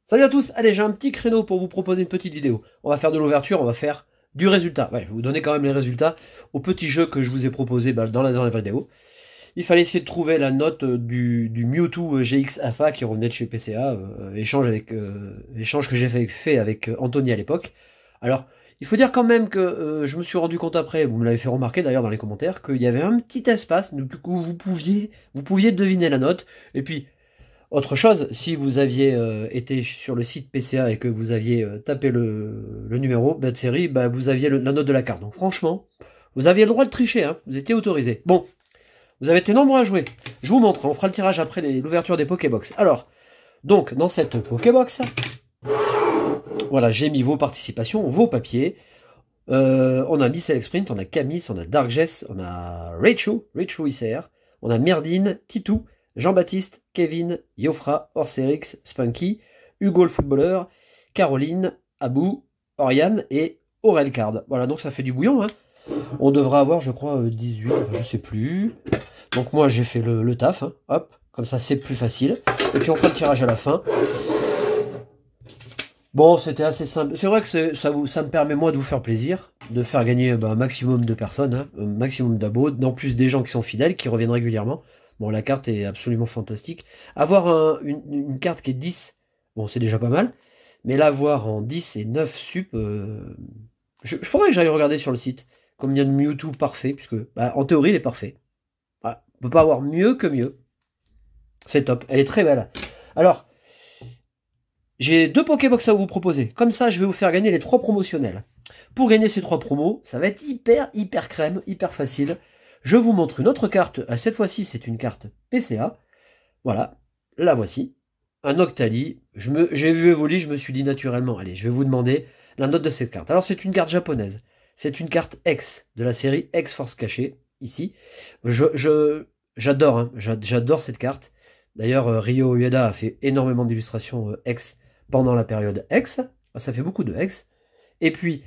Salut à tous, allez j'ai un petit créneau pour vous proposer une petite vidéo. On va faire de l'ouverture, on va faire du résultat. Ouais, je vais vous donner quand même les résultats au petit jeu que je vous ai proposé dans la vidéo. Il fallait essayer de trouver la note du Mewtwo GX Alpha qui revenait de chez PCA, échange que j'ai fait avec Anthony à l'époque. Alors, il faut dire quand même que je me suis rendu compte après, vous me l'avez fait remarquer d'ailleurs dans les commentaires, qu'il y avait un petit espace, du coup vous pouviez deviner la note, et puis... Autre chose, si vous aviez été sur le site PCA et que vous aviez tapé le numéro de série, bah, vous aviez la note de la carte. Donc franchement, vous aviez le droit de tricher, hein, vous étiez autorisé. Bon, vous avez été nombreux à jouer. Je vous montre, on fera le tirage après l'ouverture des Pokébox. Alors, donc, dans cette Pokébox, voilà, j'ai mis vos participations, vos papiers. On a Miss Select Sprint, on a Camis, on a Darkjess, on a Raichu ICR, on a Myrdine, Titou, Jean-Baptiste, Kevin, Yofra, Orserix, Spunky, Hugo le footballeur, Caroline, Abou, Oriane et Aurelcard. Voilà, donc ça fait du bouillon. Hein. On devra avoir, je crois, 18, enfin je sais plus. Donc moi j'ai fait le taf, hein. Hop, comme ça c'est plus facile. Et puis on fera le tirage à la fin. Bon, c'était assez simple. C'est vrai que ça me permet moi de vous faire plaisir, de faire gagner un maximum de personnes, hein, un maximum d'abos, en plus des gens qui sont fidèles, qui reviennent régulièrement. Bon, la carte est absolument fantastique. Avoir une carte qui est 10, bon, c'est déjà pas mal. Mais l'avoir en 10 et 9 sup, je faudrait que j'aille regarder sur le site. Comme il y a de Mewtwo parfait, puisque, bah, en théorie, il est parfait. Voilà. On peut pas avoir mieux que mieux. C'est top. Elle est très belle. Alors, j'ai 2 Pokébox à vous proposer. Comme ça, je vais vous faire gagner les 3 promotionnels. Pour gagner ces 3 promos, ça va être hyper crème, hyper facile. Je vous montre une autre carte. Cette fois-ci, c'est une carte PCA. Voilà, la voici. Un Octali. J'ai vu Evoli, je me suis dit naturellement, allez, je vais vous demander la note de cette carte. Alors, c'est une carte japonaise. C'est une carte X de la série X Force Cachée, ici. J'adore, hein, j'adore cette carte. D'ailleurs, Ryo Ueda a fait énormément d'illustrations X pendant la période X. Ça fait beaucoup de X. Et puis...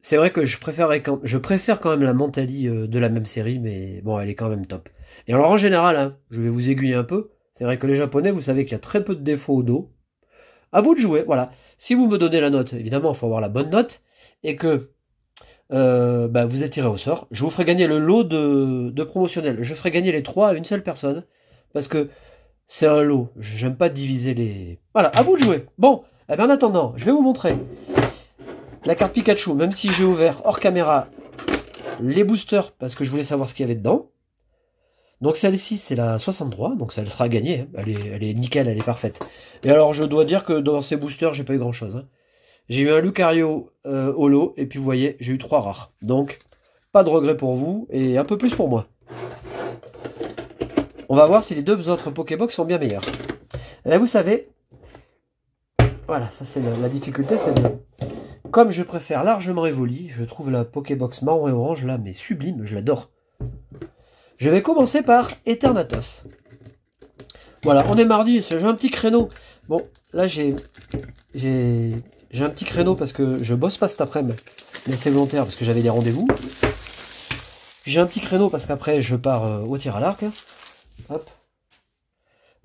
c'est vrai que je préfère quand même la Mentali de la même série, mais bon, elle est quand même top. Et alors en général, hein, je vais vous aiguiller un peu. C'est vrai que les Japonais, vous savez qu'il y a très peu de défauts au dos. À vous de jouer, voilà. Si vous me donnez la note, évidemment, il faut avoir la bonne note, et que bah, vous êtes tiré au sort, je vous ferai gagner le lot de promotionnel. Je ferai gagner les 3 à une seule personne, parce que c'est un lot. J'aime pas diviser les... Voilà, à vous de jouer. Bon, eh bien, en attendant, je vais vous montrer la carte Pikachu, même si j'ai ouvert hors caméra les boosters parce que je voulais savoir ce qu'il y avait dedans. Donc celle-ci c'est la 63, donc ça elle sera gagnée, hein. Elle est nickel, elle est parfaite. Et alors je dois dire que dans ces boosters j'ai pas eu grand chose. Hein. J'ai eu un Lucario holo et puis vous voyez j'ai eu 3 rares. Donc pas de regret pour vous et un peu plus pour moi. On va voir si les 2 autres Pokébox sont bien meilleurs. Et là vous savez, voilà, ça c'est la difficulté, c'est de... Comme je préfère largement Evoli, je trouve la Pokébox marron et orange là, mais sublime, je l'adore. Je vais commencer par Eternatus. Voilà, on est mardi, j'ai un petit créneau. Bon, là j'ai un petit créneau parce que je bosse pas cet après-midi, mais c'est volontaire parce que j'avais des rendez-vous. Puis j'ai un petit créneau parce qu'après je pars au tir à l'arc. Hop.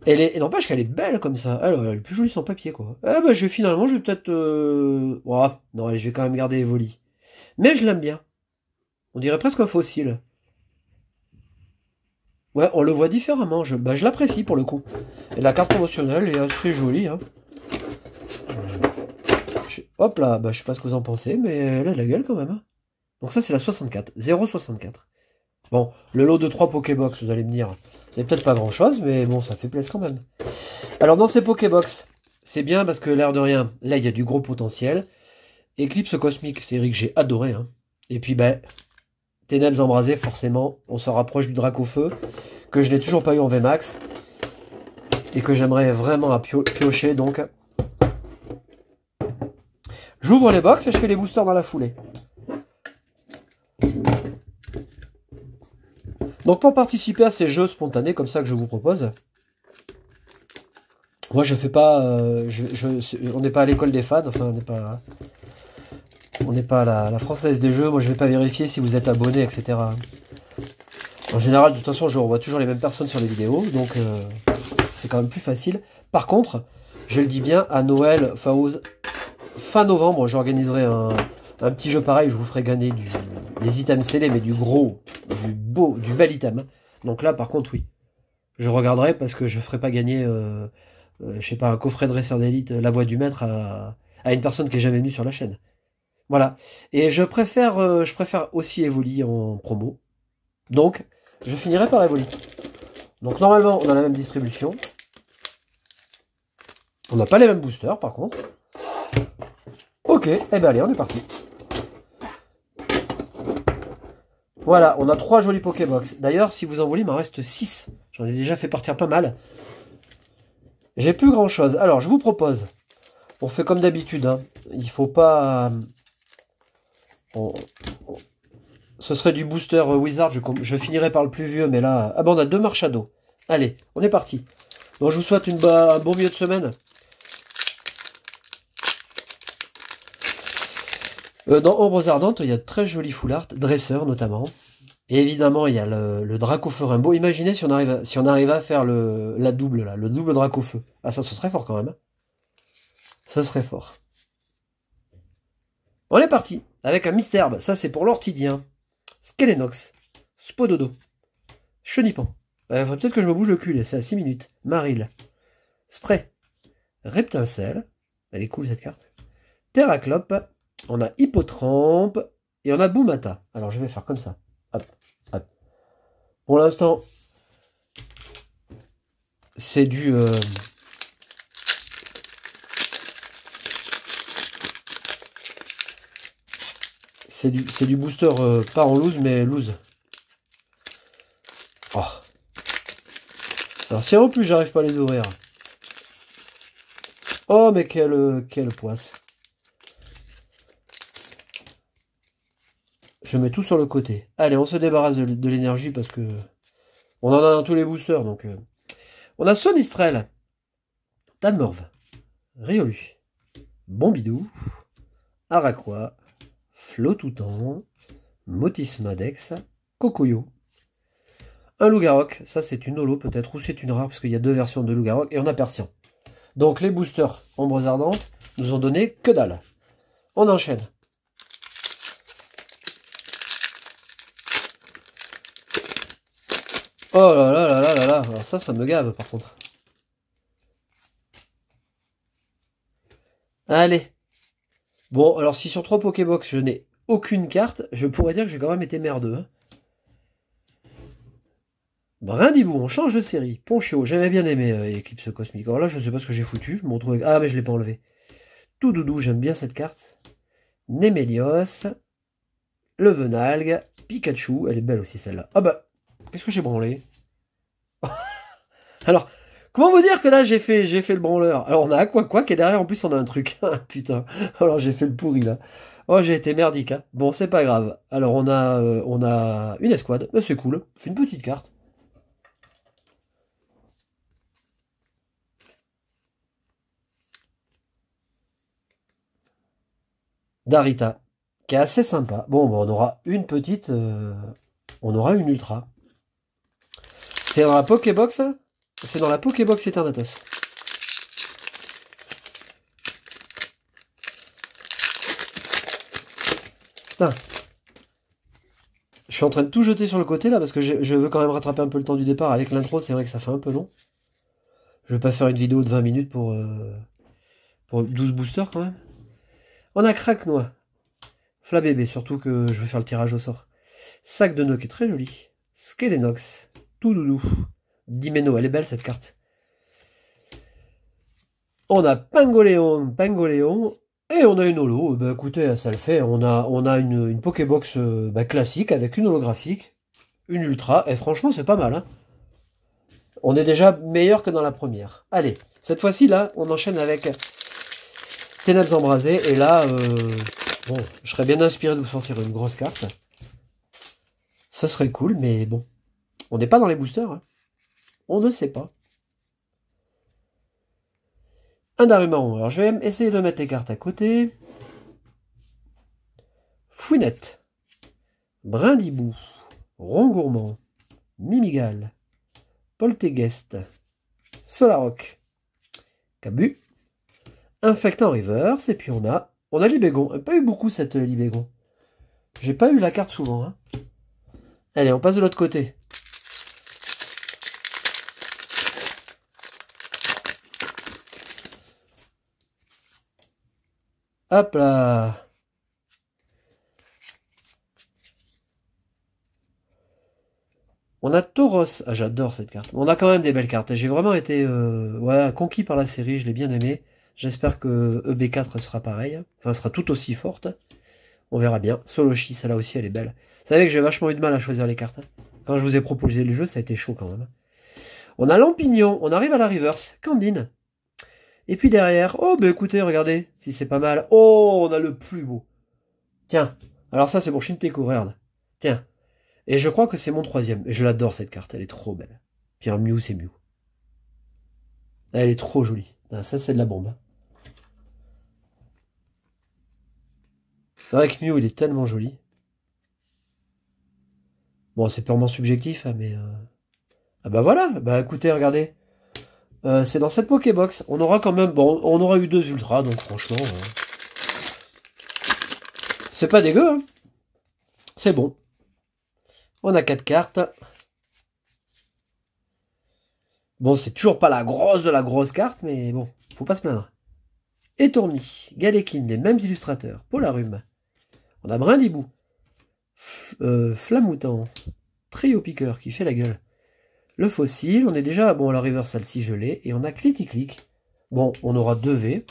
Et n'empêche qu'elle est belle comme ça. Elle est plus jolie sans papier, quoi. Eh ben, finalement, je vais peut-être... Oh, non, allez, je vais quand même garder Evoli. Mais je l'aime bien. On dirait presque un fossile. Ouais, on le voit différemment. Je l'apprécie pour le coup. Et la carte promotionnelle est assez jolie. Hein. Hop là, je sais pas ce que vous en pensez, mais elle a de la gueule quand même. Hein. Donc ça, c'est la 64. 0,64. Bon, le lot de 3 Pokébox, vous allez me dire... c'est peut-être pas grand chose, mais bon, ça fait plaisir quand même. Alors dans ces Pokébox, c'est bien parce que l'air de rien, là il y a du gros potentiel. Eclipse Cosmique, série que j'ai adoré. Hein. Et puis ben, Ténèbres Embrasées, forcément, on se rapproche du Dracofeu, que je n'ai toujours pas eu en VMAX. Et que j'aimerais vraiment à piocher, donc... j'ouvre les box et je fais les boosters dans la foulée. Donc pour participer à ces jeux spontanés comme ça que je vous propose, moi je fais pas, on n'est pas à l'école des fans, enfin on n'est pas à la française des jeux, moi je vais pas vérifier si vous êtes abonné, etc. En général, de toute façon, je revois toujours les mêmes personnes sur les vidéos, donc c'est quand même plus facile. Par contre, je le dis bien, à Noël, enfin fin novembre, j'organiserai un petit jeu pareil, je vous ferai gagner des items scellés, mais du gros, du beau, du bel item. Donc là, par contre, oui. Je regarderai parce que je ferai pas gagner, je sais pas, un coffret dresseur d'élite, la voix du maître à une personne qui est jamais venue sur la chaîne. Voilà. Et je préfère aussi Evoli en promo. Donc, je finirai par Evoli. Donc normalement, on a la même distribution. On n'a pas les mêmes boosters, par contre. Ok, eh ben allez, on est parti. Voilà, on a 3 jolis Pokébox. D'ailleurs, si vous en voulez, il m'en reste 6. J'en ai déjà fait partir pas mal. J'ai plus grand chose. Alors, je vous propose, on fait comme d'habitude. Hein. Il faut pas... Ce serait du booster Wizard. Je finirai par le plus vieux, mais là... Ah ben, on a 2 Marshado. Allez, on est parti. Donc, je vous souhaite un bon milieu de semaine. Dans Ombres Ardentes, il y a de très jolis full art, dresseurs notamment. Et évidemment, il y a le Dracofeu Rainbow. Imaginez si on arrive à faire la double, là, le double Dracofeu. Ah, ça, ce serait fort quand même. Ça serait fort. On est parti avec un Mystherbe. Ça, c'est pour l'orthidien. Skelenox. Spododo. Chenipan. Faudrait peut-être que je me bouge le cul, c'est à 6 minutes. Maril. Spray. Reptincelle. Elle est cool cette carte. Terraclope. On a Hippotrampe. Et on a Boumata. Alors, je vais faire comme ça. Hop, hop. Pour l'instant, c'est du... c'est du booster, pas en loose, mais loose. Oh. Alors, si en plus, j'arrive pas à les ouvrir. Oh, mais quelle poisse. Je mets tout sur le côté. Allez, on se débarrasse de l'énergie parce que on en a dans tous les boosters. Donc, on a Sonistrel, Tanmorve, Riolu, Bombidou, Araqua, Flotoutan, Motismadex, Kokoyo. Un Loup-Garok, ça c'est une holo peut-être, ou c'est une rare, parce qu'il y a 2 versions de Loup-Garok, et on a Persian. Donc les boosters Ombres Ardentes nous ont donné que dalle. On enchaîne. Oh là là là là là là, alors ça me gave par contre. Allez. Bon, alors si sur 3 Pokébox je n'ai aucune carte, je pourrais dire que j'ai quand même été merdeux. Hein. Brindibou, on change de série. Ponchio, j'avais bien aimé Eclipse Cosmique. Alors là, je sais pas ce que j'ai foutu. Je me retrouve avec... Ah, mais je l'ai pas enlevé. Tout doudou, j'aime bien cette carte. Némélios. Le Venalgue. Pikachu. Elle est belle aussi celle-là. Ah bah, qu'est-ce que j'ai branlé? Alors, comment vous dire que là, j'ai fait le branleur? Alors, on a quoi qui est derrière. En plus, on a un truc. Putain. Alors, j'ai fait le pourri là. Oh, j'ai été merdique. Hein. Bon, c'est pas grave. Alors, on a une escouade. C'est cool. C'est une petite carte. Darita, qui est assez sympa. Bon, on aura une petite... on aura une ultra. C'est dans la Pokébox. C'est dans la Pokébox Eternatus. Putain. Je suis en train de tout jeter sur le côté là parce que je veux quand même rattraper un peu le temps du départ. Avec l'intro, c'est vrai que ça fait un peu long. Je vais pas faire une vidéo de 20 minutes pour 12 boosters quand même. On a Craquenois. Flabébé, surtout que je vais faire le tirage au sort. Sac de nœuds qui est très joli. Skelenox. Tout doudou. Dimeno, elle est belle cette carte. On a Pangoléon. Et on a une holo. Bah écoutez, ça le fait. On a une Pokébox classique avec une holographique. Une ultra. Et franchement, c'est pas mal. Hein. On est déjà meilleur que dans la première. Allez, cette fois-ci, là, on enchaîne avec Ténèbres Embrasées. Et là, bon, je serais bien inspiré de vous sortir une grosse carte. Ça serait cool, mais bon. On n'est pas dans les boosters. Hein. On ne sait pas. Un Darumaron. Alors, je vais essayer de mettre les cartes à côté. Fouinette. Brindibou. Rongourmand. Mimigal. Polteguest. Solaroc. Cabu. Infectant reverse, et puis on a Libégon. Pas eu beaucoup cette Libégon. J'ai pas eu la carte souvent. Hein. Allez, on passe de l'autre côté. Hop là. On a Tauros. Ah, j'adore cette carte. On a quand même des belles cartes. J'ai vraiment été ouais, conquis par la série. Je l'ai bien aimé. J'espère que EB4 sera pareil. Enfin, sera tout aussi forte. On verra bien. Soloshi, celle-là aussi, elle est belle. Vous savez que j'ai vachement eu de mal à choisir les cartes. Quand je vous ai proposé le jeu, ça a été chaud quand même. On a Lampignon. On arrive à la reverse. Candine. Et puis derrière, oh bah écoutez, regardez, si c'est pas mal. Oh, on a le plus beau. Tiens, alors ça c'est pour Shinteku, regarde. Tiens. Et je crois que c'est mon troisième. Je l'adore cette carte, elle est trop belle. Puis un Mew, c'est Mew. Elle est trop jolie. Ah, ça c'est de la bombe. C'est vrai que Mew, il est tellement joli. Bon, c'est purement subjectif, hein, mais... Ah bah voilà, bah écoutez, regardez. C'est dans cette Pokébox. On aura quand même... Bon, on aura eu 2 ultras, donc franchement... c'est pas dégueu, hein. C'est bon. On a 4 cartes. Bon, c'est toujours pas la grosse de la grosse carte, mais bon, faut pas se plaindre. Étourmi, Galekin, les mêmes illustrateurs. Polarum. On a Brindibou. Flamoutant. Trio Piqueur qui fait la gueule. Le fossile, on est déjà... Bon, la Reversal si je l'ai. Et on a Clitic. Bon, on aura 2 V.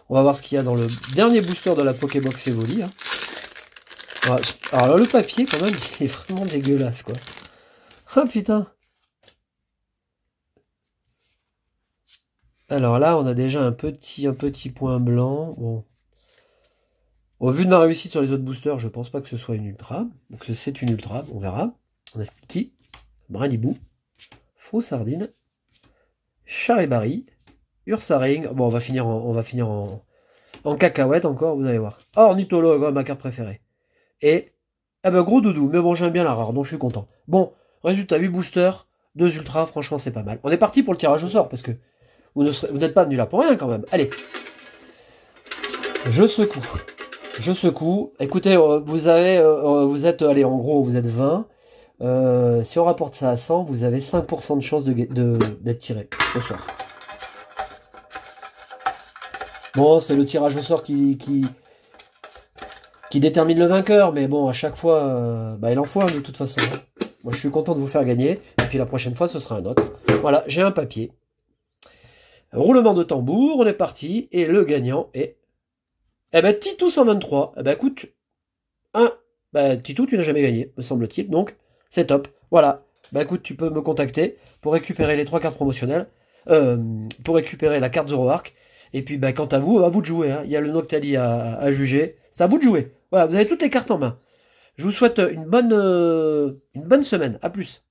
On va voir ce qu'il y a dans le dernier booster de la Pokébox Evoli. Hein. Alors là, le papier, quand même, il est vraiment dégueulasse, quoi. Ah, putain. Alors là, on a déjà un petit point blanc. Bon. Au vu de ma réussite sur les autres boosters, je pense pas que ce soit une ultra. Donc c'est une ultra, on verra. On a ce petit Brindibou, Froussardine, Charibari, Ursaring. Bon, on va finir en cacahuète encore, vous allez voir. Ornithologue, ma carte préférée. Et, eh ben, gros doudou. Mais bon, j'aime bien la rare, donc je suis content. Bon, résultat, 8 boosters, 2 ultras, franchement, c'est pas mal. On est parti pour le tirage au sort, parce que vous n'êtes pas venu là pour rien, quand même. Allez. Je secoue. Je secoue. Écoutez, vous êtes, allez, en gros, vous êtes 20. Si on rapporte ça à 100, vous avez 5% de chance d'être tiré au sort. Bon, c'est le tirage au sort qui détermine le vainqueur, mais bon, à chaque fois, bah, il en faut un de toute façon. Moi, je suis content de vous faire gagner, et puis la prochaine fois, ce sera un autre. Voilà, j'ai un papier. Roulement de tambour, on est parti, et le gagnant est... Eh ben, Titou 123. Eh ben, écoute, Titou, tu n'as jamais gagné, me semble-t-il, donc c'est top. Voilà. Bah écoute, tu peux me contacter pour récupérer les 3 cartes promotionnelles, pour récupérer la carte Zoroark, et puis bah, quant à vous de jouer, hein. Il y a le Noctali à juger, c'est à vous de jouer. Voilà, vous avez toutes les cartes en main. Je vous souhaite une bonne semaine, à plus.